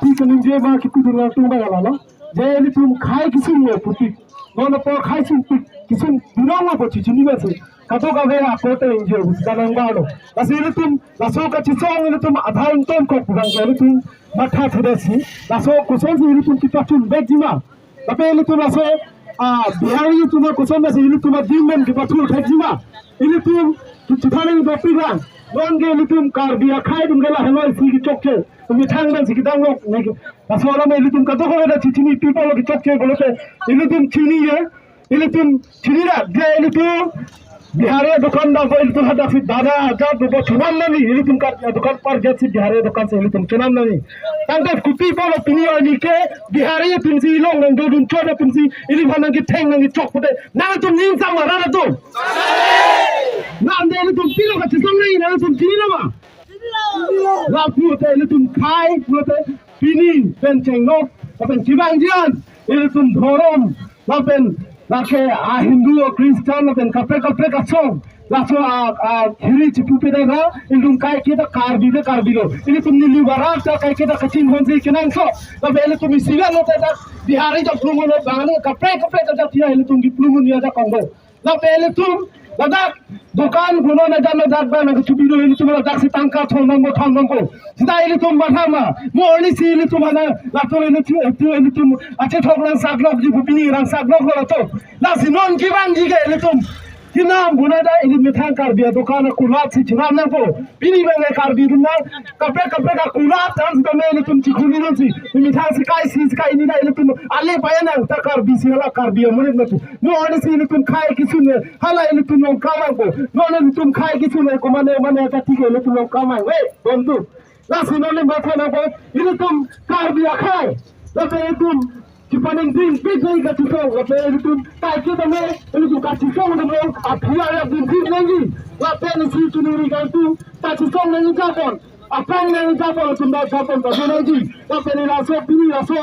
ठीक निजे मा कि कुदुर तुम बाला लो जे नि तुम खाई किसु ने पुति नोन पर खाई सुन किसु दुरावा बची चिनी बसे kato ka vera kote inje usikanang balo basi ini tum laso kachesong ini tum adhain tom ko pugang ini tum matha thedesi laso kusong ini tum kita tum bejima tapi ini tum laso bihari tum kusong basi ini tum dimmen kita tum thejima ini tum chithane ni dopigang non ge ini tum kar biya khai tum gela hello si ki chokche tum thang dan si ki dang lok ne laso ala me ini tum kato ko da chichini people ki chokche bolote ini tum chini ye ini tum chini ra ge ini tum Bihari दुकान ना कोई तो हटा फिर दादा जब वो चुनाव नहीं ये तुम का दुकान पर जब से बिहारी दुकान से ये तुम चुनाव नहीं तंगे कुत्ती पालो पिनी और निके बिहारी तुम सी लोग नंगे तुम चोर तुम सी इन्हीं भाना की ठेंग नंगे चौक पुटे ना तुम नींद संग रहा ना तुम ना अंदर ये तुम पिलो का चिसम नहीं ना तुम चीनी ना मा लाभ पुटे ये तुम खाए पुटे पिनी पेंचेंग नो अपन चिबांग जियान ये तुम धोरम लापेन Lake Hindu or Christian and kapre kasong. Laso hiri chipupe na indung kai kita karbilo. Ini tum nilu barata kai kita kacing honsi kenang so. Labe ele tum isiga no tada bihari jab plumo no bangani kapre ka tia ele tum plumo ni ada kongo. Labe ele tum dadak dukan guno na jam dak ba na chupiro ele tum dak si tangka thong ko. Sida ele tum bathama mo oni si ele tum ana lato ele tum ache thoglan saglok ji bupini rang saglok lo to. La sinon kiban ji ge ele tum Kinam bunada ini mitang karbi dukan kulat si chinam na ko bini benge karbi dunna kapre ka kulat dan dame ini tum chikuni nsi mitang si kai ini da ini tum alle bayana ta karbi si hala karbi amunin na tu no ani si ini tum khai kisune hala ini tum no kamang ko no ani tum khai kisune ko mane ta tike ini tum no kamang we bondu la sinole matha na ko ini tum karbi akhai la pe tum Cipaning din bigay kachesong lape itu kai kita me itu kachesong na mo apia ya din lagi lape ni si tunuri kantu kachesong na Japon apang na Japon tunda Japon ta lagi lape ni laso pini laso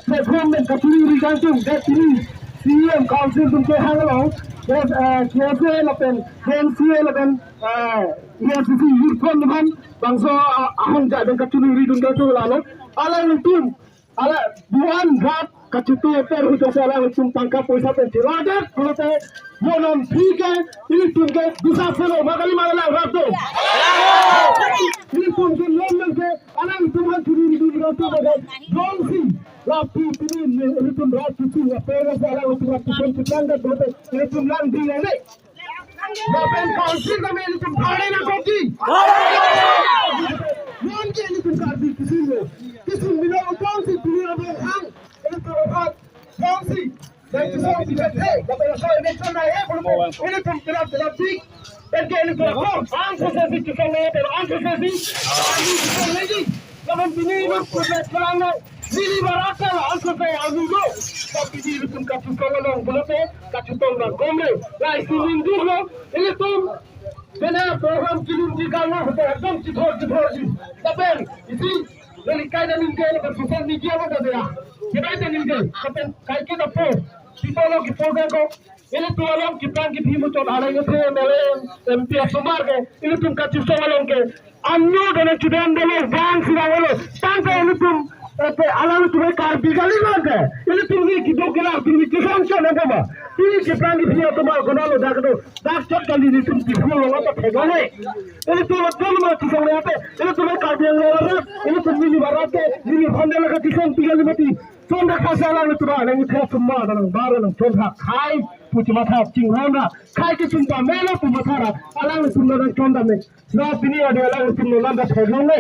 platform में kachori kantu getini CM council तुमके hanglo KFA lapen KNCA lapen EFCC youth fund ban bangso ahong ja dan kachuri tunda tu lalo ala tum ala buan gat kacutu per hujo sala tum tangka poisa pe tirada kulote monom thike ini tunke bisa selo magali magala rato ini tunke lomel ke ala tum han turi rato bagai donsi lapi ini tum rat tu per sala tum tum tangka kulote ini tum lan di ne lapen council da me ini tum phade na koki non ke ini tum karbi kisi मिला कौन सी दुनिया में हम ini terlihat kौन सी dan kisah di sini kalau saya ini cuma ya belum ini terlihat sih dan ini terlihat ansesi kisah dan ansesi lagi kalau ini kerana ini barata ansesi azulo tapi di dalam kacau long boleh kacau long komre lah ini dulu ini tuh benar program kirim di kalang एकदम चिथोर tapi isi Lali kaya ninge le social media mo dadera. Kita ite ninge. Kapen kaya kita po. People lo ki po ko. Ile tu alam ki plan ki thimu chol ala yo the mele MP Sumar ke. Ile tum ka chiso walon ke. Anno dene chuden dele van sira walo. Tan ke ile tum ate ala tu kar bigali ma ke. Ile tum ni ki do kila tum ni kisan cho na ba. Ini ki plan ki thimu to ma gonalo dakdo. Dak chot kali ni tum ki pholo wa ta phegale. Ile tu tum ma chiso le ate. Ile tum ka dia le ini pemilih barat ini handal ka kisong tinggal mati sonda kasala na tura na mutha summa dan baran sonda khai puchi matha chinghona khai ke sumpa melo pu mathara alang sumna dan sonda me na pini ade alang sumna landa thogno ne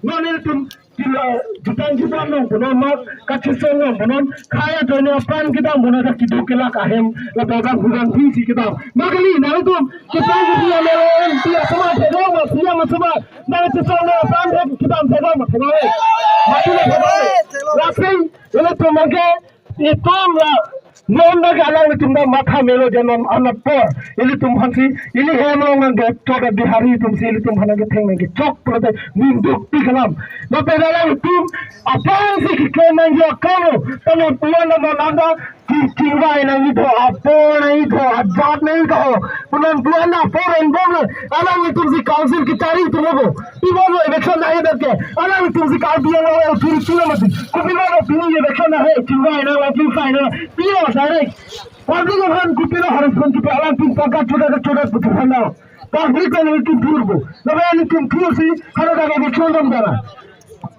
no ne tum kila jutan no bonon ma kachesong no bonon khaya jone pan kita bonon ka kido kila kahem la baba huran thi si kita magali na tum kita dia melo dia sama thego ma sia ma sama na kachesong no pan kita thego ma thego mati le thego rasai ele tumage itom la non na galang tum da matha melo jenon anapor ele tum hansi ele hemo ngang toda bihari tum si ele tum hanage theng ngi chok prote ninduk pikalam na pedalang tum apang si ki kemen yo kamo tamo tuan na nanda Kiwai nang itu, apa nang itu, adat nang itu, punan buana foreign bombe, alam itu si council kita itu logo, ibu election nang itu ke, alam itu si council logo kiri kiri mati, tapi mana pilih election nang itu, Kiwai nang wakil Kiwai nang, pilih sare, public orang kupila harus kita alam itu pakai coba betul nang, public nang itu turbo, namun itu kursi, kalau dah election nang dah.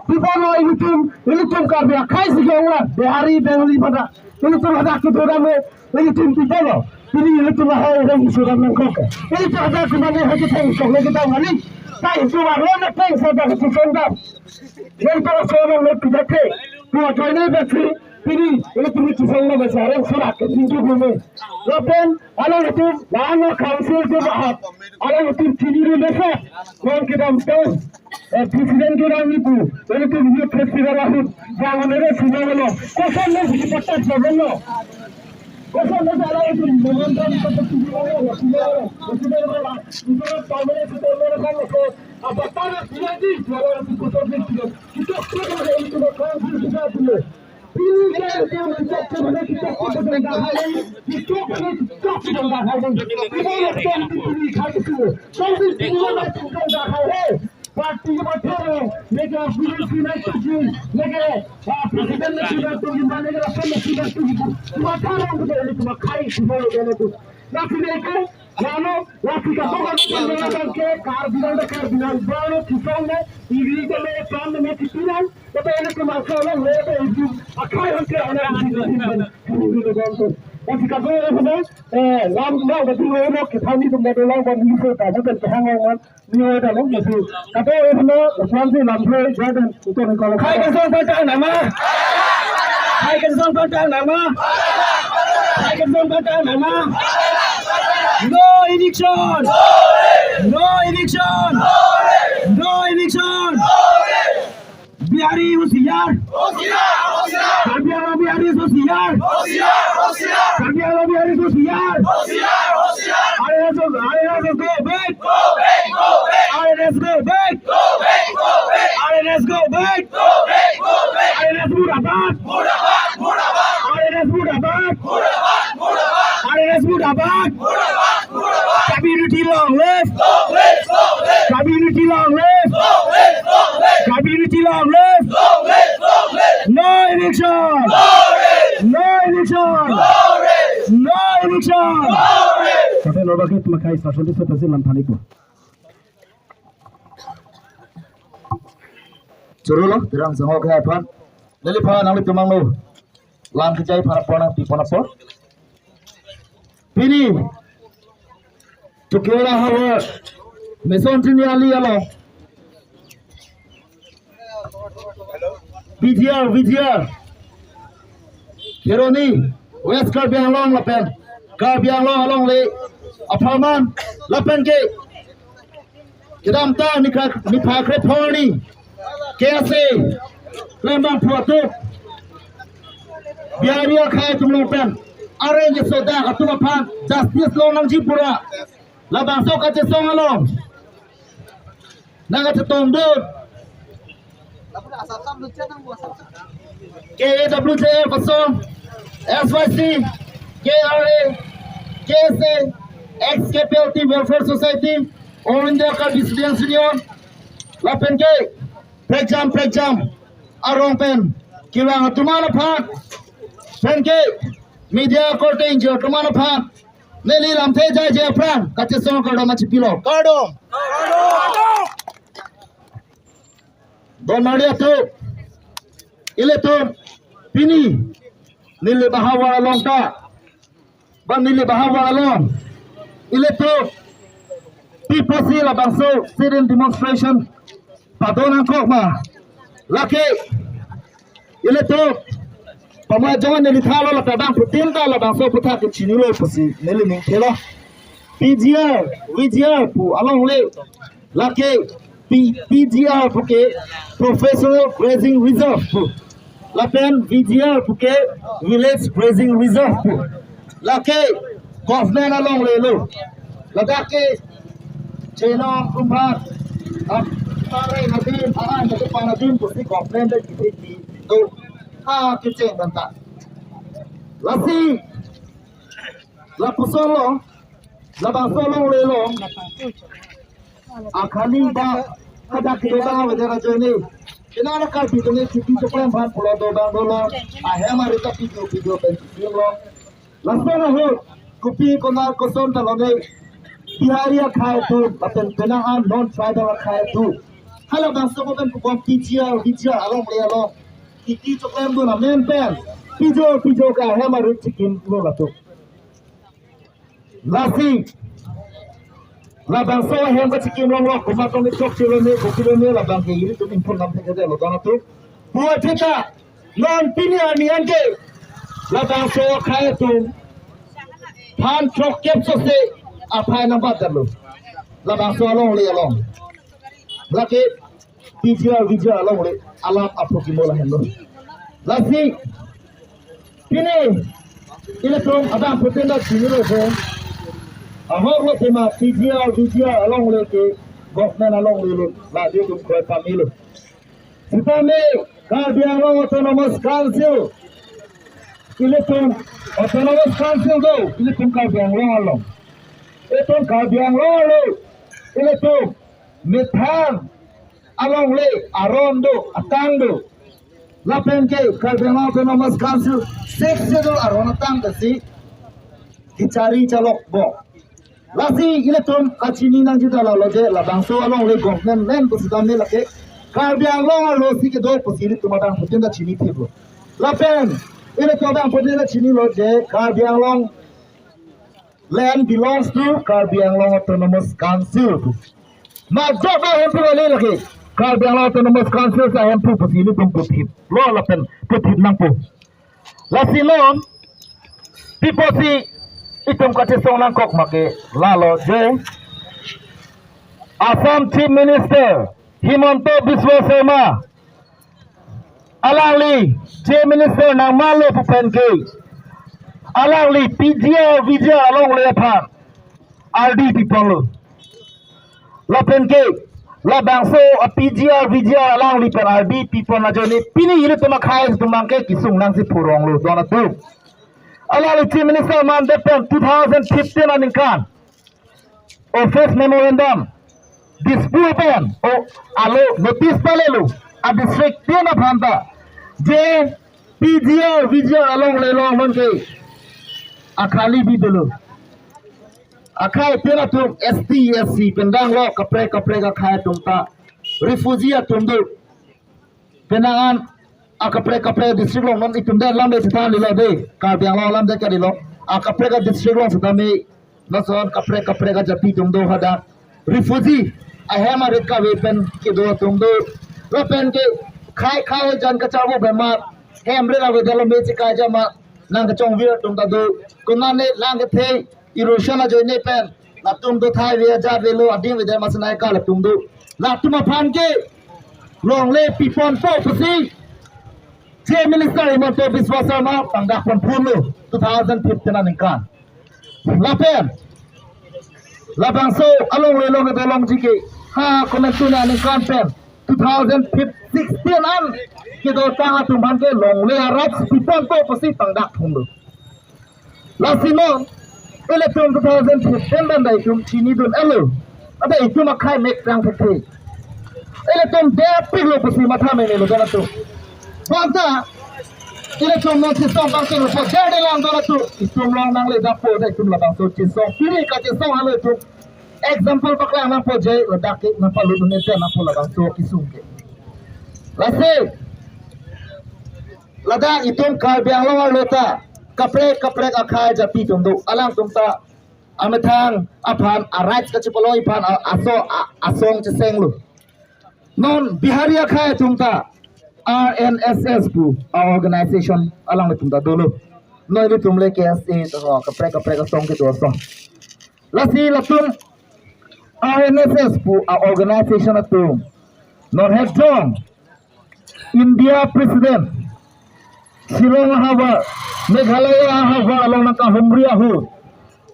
People know anything can be a crazy girl, the Harry Bentley, but anything that could do anything to follow. Ini itu mahal dan sudah mengkok. Ini ada kemana hati teng sok lagi tahu ni. Saya itu warna teng sudah kesungguh. Yang terus orang lebih dekat. Dua join bateri. Ini itu sungguh besar. Sudah ketinggi bumi. Lepas alam itu lama council tu bahat. Alam itu tinggi besar. Orang kita tahu. Presiden kita itu. Itu video festival ahut. Jangan ada semua. Kosan ni kita sebelum. Kosan ni ada itu. Menonton seperti ini. Itu kamera kita orang itu. Apa tanah lagi? Orang itu kosan itu. Kita sudah itu council kita tu. Ini kita mencari kita kosan dah hari. Itu kita dah hari. Kita ini kaki tu. Council kita dah hari. Parti macam mereka sudah mereka presiden sudah tu, mereka rakyat sudah tu. Macam orang tu ini cuma kaya semua orang tu. Nanti mereka, lalu nanti kalau orang ke karbinal, baru kisahnya ini kalau plan mereka tuan, tapi ini cuma orang mereka itu akai orang itu. Nanti kalau orang lam betul orang kita ni tu mereka lam buat ni tu, tapi kan hangat ni ada lam betul. Kalau orang nanti lam tu jadi itu ni kalau. Hai kachesong patang nama. Hai kachesong patang nama. Hai kachesong patang nama. No eviction. No eviction. No eviction. Biari hoशियार. Biari hoशियार. Biari hoशियार. RNS go back. RNS go back. RNS go back. RNS murabad. RNS murabad. RNS murabad. Community long live. Community long live. Community long live. No eviction. No eviction. No eviction. Sampai lomba kita makai sasol itu pasti lampan itu. Curulo, terang sengok ke apa? Nilip nang itu manglo. Lang kejai para pona pipona pot. Pini. Tukiola hawa. Meson tini ali alo. VGR. Kironi. West Karbiang long lapen. Karbiang long along le. Aparman lapen ke. Kidam ta ni pakre poni. KSA Lembang Puatu Biaria Kai Tumlopen Arrange Soda Atumapan Justice Lonang Jipura Labang So Kachesong along Nagatatong Dud KAWJ Pasong SYC KRA KSA XKPLT Welfare Society All India Dissidents Union Lapen K Break jam, arong pen, kilang tumana pak, pen ke, media court injure tumana pak, neli lam teja je pran, kachesong kado macipilo, kado, don maria tu, ile tu, pini, nili bahawa along ta, ban nili bahawa along, ile tu, people see la bangso, sit-in demonstration. Padonan kokma, laki, ile tu, pemajuan neli thalo la tabang putin ta la bangso putar ke chini lo pusi neli ning kelo, VGR pu along le, laki, PGR puke Professional Grazing Reserve pu, lapen VGR puke Village Grazing Reserve pu, laki, government along le lo, laki, China kumpat, Pare natin, natin panatin, pusi government ay kiti tu, kiceng banta. lasi la pusolo la basolo lelo akhani ba kada kida wajara joni inana ka bidone kiti chokram bhan pulo do bang dolo ahema rita video ben lo lasana ho kupi konar koson talone biharia khai tu apen penahan non tribal khai tu hala bangso ko kan pom pijia along le lo kiti chokram do na men pen pijo ka ahema rit chikin lo la tu lasi la bangso hem ka chikin long lo kuma to ni chok chilo ne la bang ke yiri tu info nam theke de lo dona tu bua theta non pinia ni anke la bangso khai tu phan chok kep so se aphai nam ba lo la bangso long le long la ke pijia long le alam apo ki mola hen lo lasi pine ile tu abang putenda chini lo se ahor lo tema pijia along le ke government along le la de dum ko pamilo sitame ka biang lo autonomous council ile tu autonomous council do ile tu ka biang lo along itu ka biang lo ile tu mithang along le arondo atangdo la penke ka biang autonomous council section aron atang si kicari calok bo lasi ile tom kachini nang juta la loje la bangso along le government land ko sidame lake ka biang lo lo si ke do posili tumadang putenda chini thebo la pen ile to bang putenda chini loje ka biang long land belongs to ka biang long autonomous council ma joba hem pu le lake ka biang long autonomous council sa hem pu posili tum puthip lo la pen puthip nang pu lasi lom people see itum kachesong nang kok make lalo je Assam Chief Minister Himanto Biswa Sharma alangli Chief Minister nang malo pupenke alangli Vijay along le phan RD people la penke la bangso Vijay alangli pen RD people na joni pini ile tuma khai tumangke kisung nang si purong lo dona tu alali Chief Minister man depen 2015 aninkan office memorandum dispute pen o alo notice palelu a district tena phanta je Vijay along le long manke akhali bi dulu akhai tena tu SC pendang lo kapre ka khai tumta refugee tumdu penangan akapre district long non itum den lam de than li lo de ka biang lo lam de ka di lo akapre ka district long sadame na son kapre ka jati tum do hada refugee a hema ret ka wepen ke do tum do lo pen ke khai jan ka chawo be ma hem re la we dalo me chi ka ja ma nang ka chong wir tum da do kuna ne lang ke the erosion a joine pen la tum do thai we ja ve lo ading we de ma sanai ka la tum do la tum phan ke long le pipon po pasi Chief Minister Himanto Biswa Sharma panggah pembunuh 2015 aninkan lapen labangso along lelong dolong jike ha komentuna aninkan pen 2016 an kido tanga tumban ke long le arab pipon to pasi panggah pembunuh lasino election 2015 dan dai tum chini dun elo ada itu makai mek rang thek election de pilo pasi matha me ne lo dona tu Bangsa ile tum no chisong bangsa lo jade lang dona tu itum long nang le dapo dai tum la bangso chisong piri ka chisong halo tu example bakla nang po je dak na palu ne te na pola bangso kisung ke lase lada itum ka biang long lo ta kapre ka khai jati tum do alang tum ta amathang aphan araj ka chipoloi phan asong chiseng lu non biharia khai tum ta RNSS pu organization alang le tumda dolo noi le tumle KSA to kapre ka song ke to so lasi latum RNSS pu organization atum non head jong India president Shillong hawa Meghalaya hawa along ka humria hu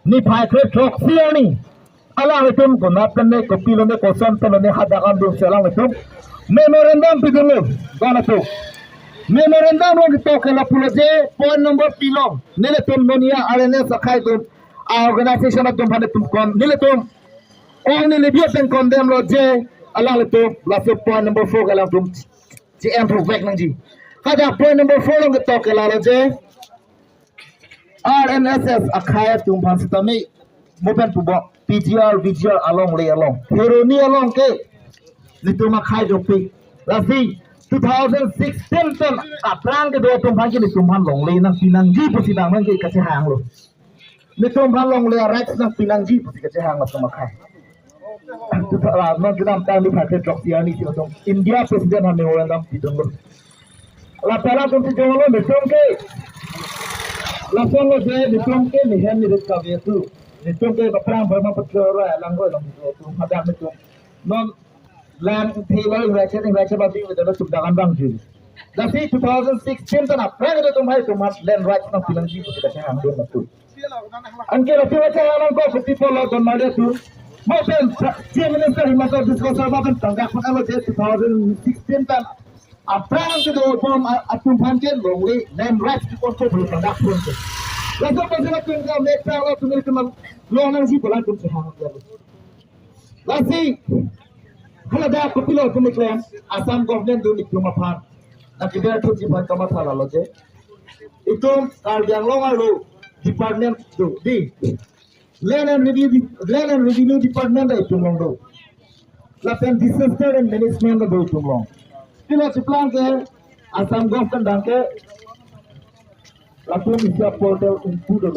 ni phai khe thok siani alang le tum ko napen ne ko pilo ne ko son to ne hadakan du selang le tum memorandum pidulu dona tu memorandum lo gitu kalau pulau je point number pilong nilai tum dunia arena sakai tum organisation tum pada tum kon nilai tum orang nilai dia tum condemn lo je alang le tum langsung point number 4 kalau tum GM project nangji kada point number 4 lo gitu kalau lo je RNSS akai tum pan sitami movement tu bok PGR VGR along le along hero ni along ke itu makai jopi lasi 2016 ton aprang ke do tumpan ke tumpan long le nang pinang ji pusi nang nang ke kace hang lo ni tumpan long le right nang pinang ji pusi kace hang lo makai tu ta no kita am ni phate drop ya ni to India president ha memorandum tidong lo la pala tum ti jong lo ni tum ke la song lo je ni tum ke ni hen ni ret ka ve tu ni tum ke aprang barma patro ro lang go long tu hadam ni tum non land table election bagi kita sudah bang juli. Tapi 2016 tu nak perang itu tumai tumat land rights nak bilang jitu kita cakap ambil betul. Angker itu macam orang kau seperti pola dan malah tu. Mungkin Chief Minister Himata diskusor bahkan tanggap kalau dia 2016 tu perang itu pun atum panjen longli land rights itu pun boleh tanggap pun. Lalu pasal tu kita make perang tu ni cuma lonang jitu lah tu cakap ambil. Lasi kalau dah popular tu macam Assam government tu itu macam nak kita tu jipan kamat salah loje itu kalau yang long lalu department tu di land and revenue department itu long tu lapan disaster and management itu long bila seplang ke Assam government dangke lalu mesti portal input